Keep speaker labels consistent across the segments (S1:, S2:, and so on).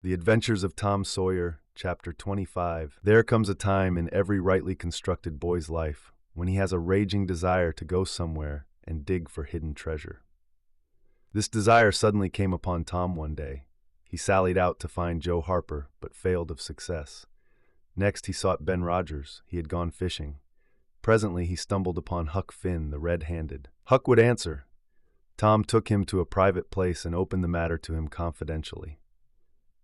S1: The Adventures of Tom Sawyer, Chapter 25. There comes a time in every rightly constructed boy's life when he has a raging desire to go somewhere and dig for hidden treasure. This desire suddenly came upon Tom one day. He sallied out to find Joe Harper, but failed of success. Next he sought Ben Rogers. He had gone fishing. Presently he stumbled upon Huck Finn, the red-handed. Huck would answer. Tom took him to a private place and opened the matter to him confidentially.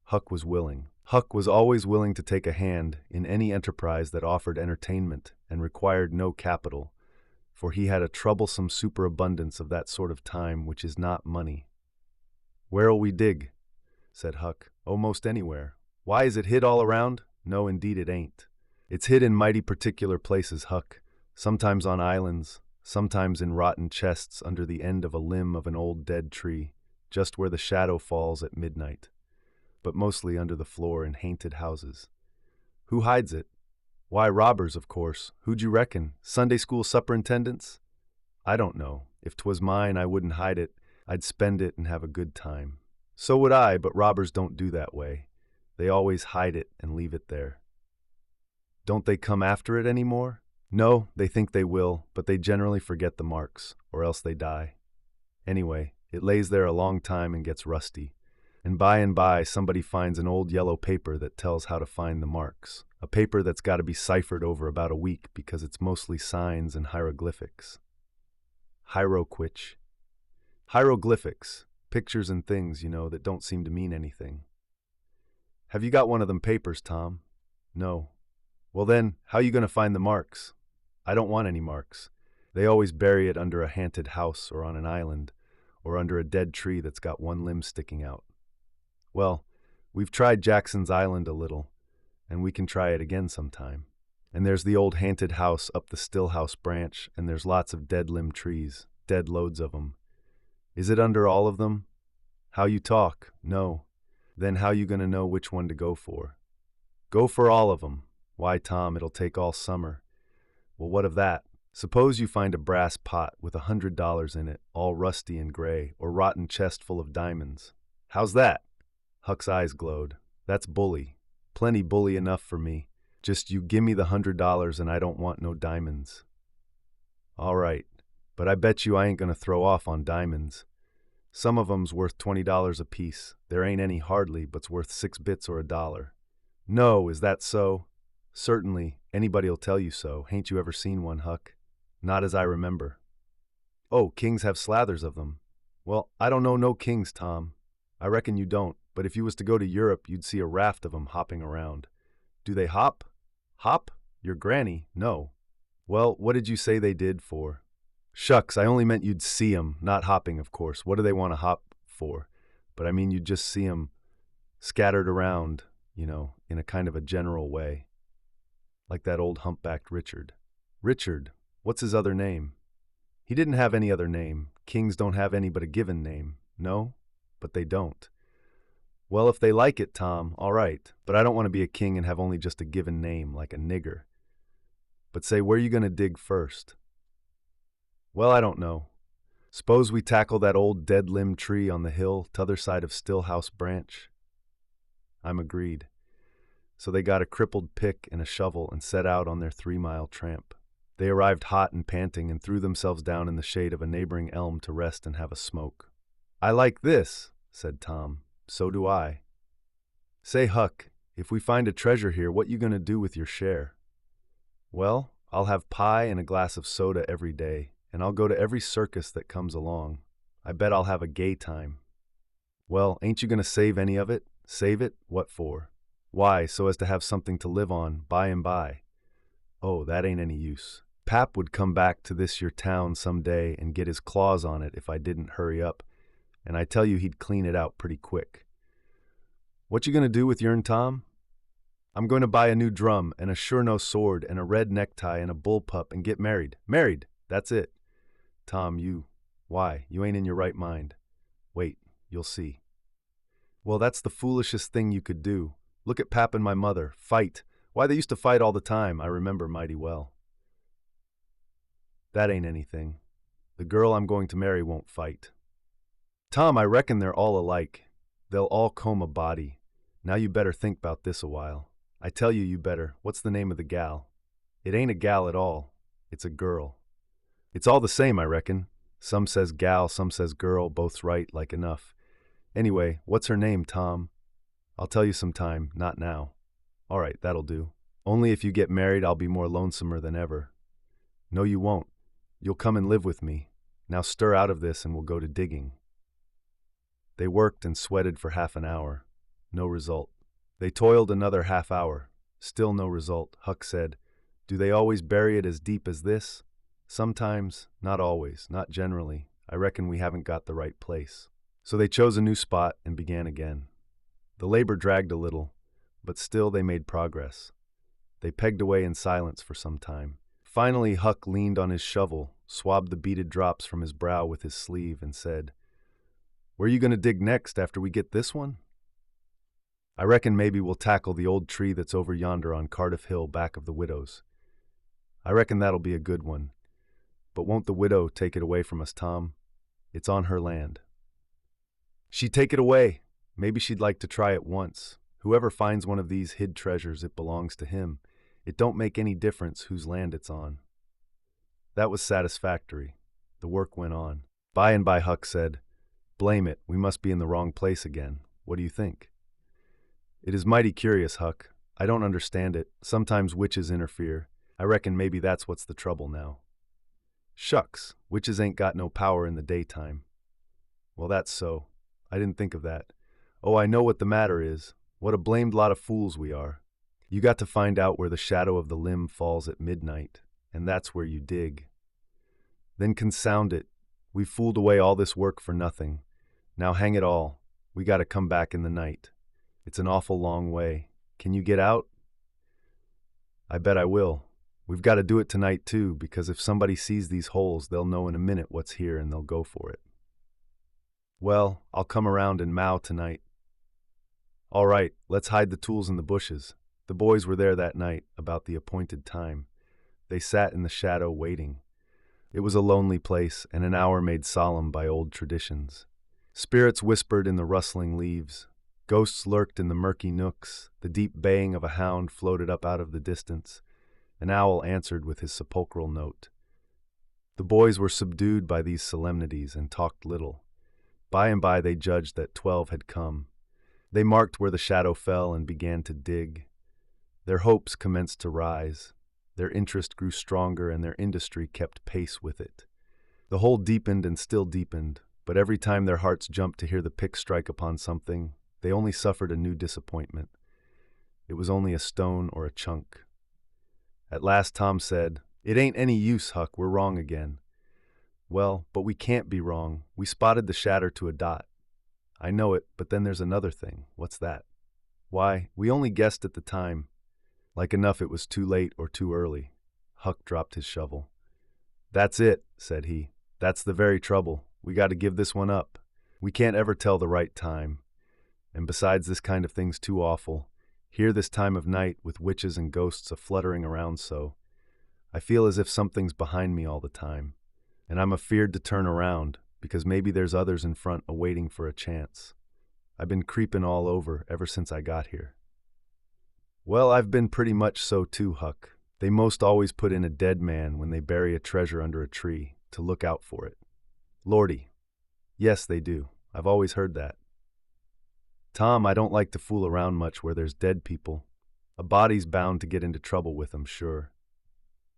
S1: Huck was willing. Huck was always willing to take a hand in any enterprise that offered entertainment and required no capital, for he had a troublesome superabundance of that sort of time which is not money. "Where'll we dig?" said Huck. "Oh, most anywhere." "Why, is it hid all around?" "No, indeed it ain't. It's hid in mighty particular places, Huck, sometimes on islands, sometimes in rotten chests under the end of a limb of an old dead tree, just where the shadow falls at midnight, but mostly under the floor in haunted houses." "Who hides it?" "Why, robbers, of course. Who'd you reckon? Sunday school superintendents?" "I don't know. If 'twas mine, I wouldn't hide it. I'd spend it and have a good time." "So would I, but robbers don't do that way. They always hide it and leave it there." "Don't they come after it any more?" "No, they think they will, but they generally forget the marks, or else they die. Anyway, it lays there a long time and gets rusty, and by somebody finds an old yellow paper that tells how to find the marks, a paper that's got to be ciphered over about a week because it's mostly signs and hieroglyphics." Hieroglyphics, pictures and things, that don't seem to mean anything. "Have you got one of them papers, Tom?" "No." "Well then, how you going to find the marks?" "I don't want any marks. They always bury it under a haunted house or on an island, or under a dead tree that's got one limb sticking out." "Well, we've tried Jackson's Island a little, and we can try it again sometime. And there's the old haunted house up the Stillhouse branch, and there's lots of dead limb trees, dead loads of 'em. Is it under all of them?" "How you talk. No. Then how you gonna know which one to go for?" "Go for all of 'em." "Why, Tom, it'll take all summer." "Well, what of that? Suppose you find a brass pot with $100 in it, all rusty and gray, or rotten chest full of diamonds. How's that?" Huck's eyes glowed. "That's bully. Plenty bully enough for me. Just you gimme the $100 and I don't want no diamonds." "All right, but I bet you I ain't gonna throw off on diamonds. Some of 'em's worth $20 apiece. There ain't any hardly but's worth 6 bits or $1. "No, is that so?" "Certainly. Anybody'll tell you so. Hain't you ever seen one, Huck?" "Not as I remember." "Oh, kings have slathers of them." "Well, I don't know no kings, Tom." "I reckon you don't, but if you was to go to Europe, you'd see a raft of 'em hopping around." "Do they hop?" "Hop? Your granny? No." "Well, what did you say they did for?" "Shucks, I only meant you'd see 'em, not hopping, of course. What do they want to hop for? But I mean you'd just see 'em scattered around, in a kind of a general way. Like that old humpbacked Richard." "Richard? What's his other name?" "He didn't have any other name. Kings don't have any but a given name." "No? But they don't." "Well, if they like it, Tom, all right. But I don't want to be a king and have only just a given name, like a nigger." "But say, where you going to dig first?" "Well, I don't know. S'pose we tackle that old dead-limb tree on the hill, t'other side of Stillhouse Branch?" I'm agreed. So they got a crippled pick and a shovel and set out on their 3-mile tramp. They arrived hot and panting and threw themselves down in the shade of a neighboring elm to rest and have a smoke. "I like this," said Tom. "So do I." "Say, Huck, if we find a treasure here, what you gonna do with your share?" "Well, I'll have pie and a glass of soda every day, and I'll go to every circus that comes along. I bet I'll have a gay time." "Well, ain't you gonna save any of it?" "Save it? What for?" "Why, so as to have something to live on by and by." "Oh, that ain't any use. Pap would come back to this your town some day and get his claws on it if I didn't hurry up, and I tell you he'd clean it out pretty quick." "What you gonna do with yourn, Tom?" "I'm going to buy a new drum and a sure-no sword and a red necktie and a bullpup and get married." "Married? That's it." "Tom, why, you ain't in your right mind." "Wait, you'll see." "Well, that's the foolishest thing you could do. Look at Pap and my mother. Fight. Why, they used to fight all the time, I remember mighty well." "That ain't anything. The girl I'm going to marry won't fight." "Tom, I reckon they're all alike. They'll all comb a body. Now you better think about this a while. I tell you, you better. What's the name of the gal? It ain't a gal at all. It's a girl. It's all the same, I reckon. Some says gal, some says girl, both's right, like enough. Anyway, what's her name, Tom? I'll tell you sometime, not now. All right, that'll do. Only if you get married, I'll be more lonesomer than ever. No, you won't. You'll come and live with me. Now stir out of this and we'll go to digging. They worked and sweated for half an hour. No result. They toiled another half hour. Still no result. Huck said, "Do they always bury it as deep as this?" "Sometimes, not always, not generally. I reckon we haven't got the right place." So they chose a new spot and began again. The labor dragged a little, but still they made progress. They pegged away in silence for some time. Finally, Huck leaned on his shovel, swabbed the beaded drops from his brow with his sleeve, and said, "Where you going to dig next after we get this one?" "I reckon maybe we'll tackle the old tree that's over yonder on Cardiff Hill back of the widow's. I reckon that'll be a good one. But won't the widow take it away from us, Tom? It's on her land." "She'd take it away. Maybe she'd like to try it once. Whoever finds one of these hid treasures, it belongs to him. It don't make any difference whose land it's on." That was satisfactory. The work went on. By and by Huck said, "Blame it, we must be in the wrong place again. What do you think?" "It is mighty curious, Huck. I don't understand it. Sometimes witches interfere. I reckon maybe that's what's the trouble now." "Shucks, witches ain't got no power in the daytime." "Well, that's so. I didn't think of that. Oh, I know what the matter is. What a blamed lot of fools we are. You got to find out where the shadow of the limb falls at midnight, and that's where you dig. Then consound it. We've fooled away all this work for nothing. Now hang it all. We got to come back in the night. It's an awful long way. Can you get out?" "I bet I will. We've got to do it tonight, too, because if somebody sees these holes, they'll know in a minute what's here and they'll go for it." "Well, I'll come around and mow tonight." "All right, let's hide the tools in the bushes." The boys were there that night, about the appointed time. They sat in the shadow waiting. It was a lonely place, and an hour made solemn by old traditions. Spirits whispered in the rustling leaves. Ghosts lurked in the murky nooks. The deep baying of a hound floated up out of the distance. An owl answered with his sepulchral note. The boys were subdued by these solemnities and talked little. By and by they judged that 12 had come. They marked where the shadow fell and began to dig. Their hopes commenced to rise. Their interest grew stronger and their industry kept pace with it. The hole deepened and still deepened, but every time their hearts jumped to hear the pick strike upon something, they only suffered a new disappointment. It was only a stone or a chunk. At last Tom said, "It ain't any use, Huck, we're wrong again." "Well, but we can't be wrong. We spotted the shatter to a dot." "I know it, but then there's another thing." "What's that?" "Why, we only guessed at the time. Like enough it was too late or too early." Huck dropped his shovel. "That's it," said he. "That's the very trouble. We got to give this one up. We can't ever tell the right time. And besides, this kind of thing's too awful. Here this time of night, with witches and ghosts a-fluttering around so. I feel as if something's behind me all the time. And I'm afeard to turn around, because maybe there's others in front a-waiting for a chance. I've been creeping all over ever since I got here." "Well, I've been pretty much so too, Huck. They most always put in a dead man when they bury a treasure under a tree, to look out for it." "Lordy." "Yes, they do. I've always heard that." "Tom, I don't like to fool around much where there's dead people. A body's bound to get into trouble with 'em, sure.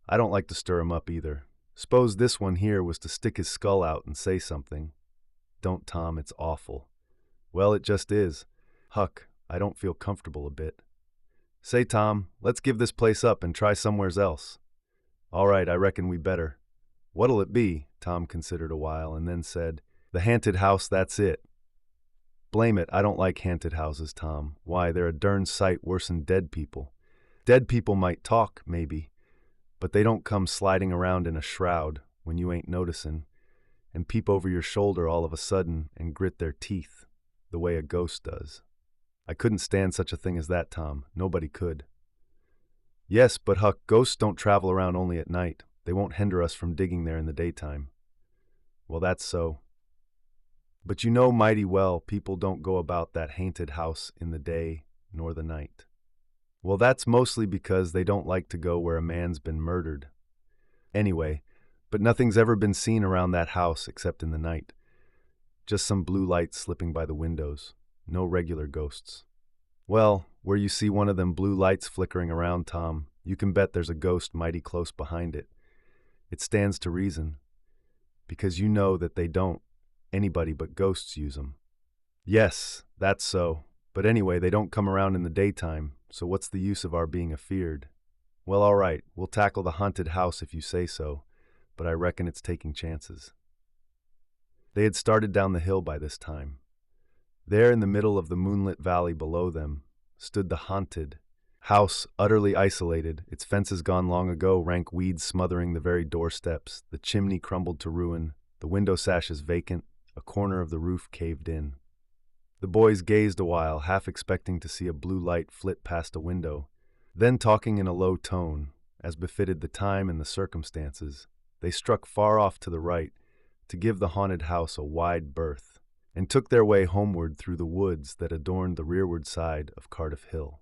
S1: I don't like to stir 'em up either. Suppose this one here was to stick his skull out and say something." "Don't, Tom, it's awful." "Well, it just is. Huck, I don't feel comfortable a bit." "Say, Tom, let's give this place up and try somewheres else." "All right, I reckon we better." "What'll it be?" Tom considered a while and then said, "The haunted house, that's it." "Blame it, I don't like haunted houses, Tom. Why, they're a dern sight worse'n dead people. Dead people might talk, maybe, but they don't come sliding around in a shroud when you ain't noticin', and peep over your shoulder all of a sudden and grit their teeth, the way a ghost does. I couldn't stand such a thing as that, Tom. Nobody could." "Yes, but Huck, ghosts don't travel around only at night. They won't hinder us from digging there in the daytime." "Well, that's so. But you know mighty well people don't go about that haunted house in the day. nor the night. Well, that's mostly because they don't like to go where a man's been murdered. Anyway, but nothing's ever been seen around that house except in the night. Just some blue lights slipping by the windows. No regular ghosts. Well, where you see one of them blue lights flickering around, Tom, you can bet there's a ghost mighty close behind it. It stands to reason, because you know that they don't. Anybody but ghosts use them. Yes, that's so. But anyway, they don't come around in the daytime, so what's the use of our being afeared? Well, all right, we'll tackle the haunted house if you say so, but I reckon it's taking chances. They had started down the hill by this time. There in the middle of the moonlit valley below them stood the haunted house, utterly isolated, its fences gone long ago, rank weeds smothering the very doorsteps, the chimney crumbled to ruin, the window sashes vacant, a corner of the roof caved in. The boys gazed a while, half expecting to see a blue light flit past a window. Then, talking in a low tone, as befitted the time and the circumstances, they struck far off to the right to give the haunted house a wide berth, and took their way homeward through the woods that adorned the rearward side of Cardiff Hill.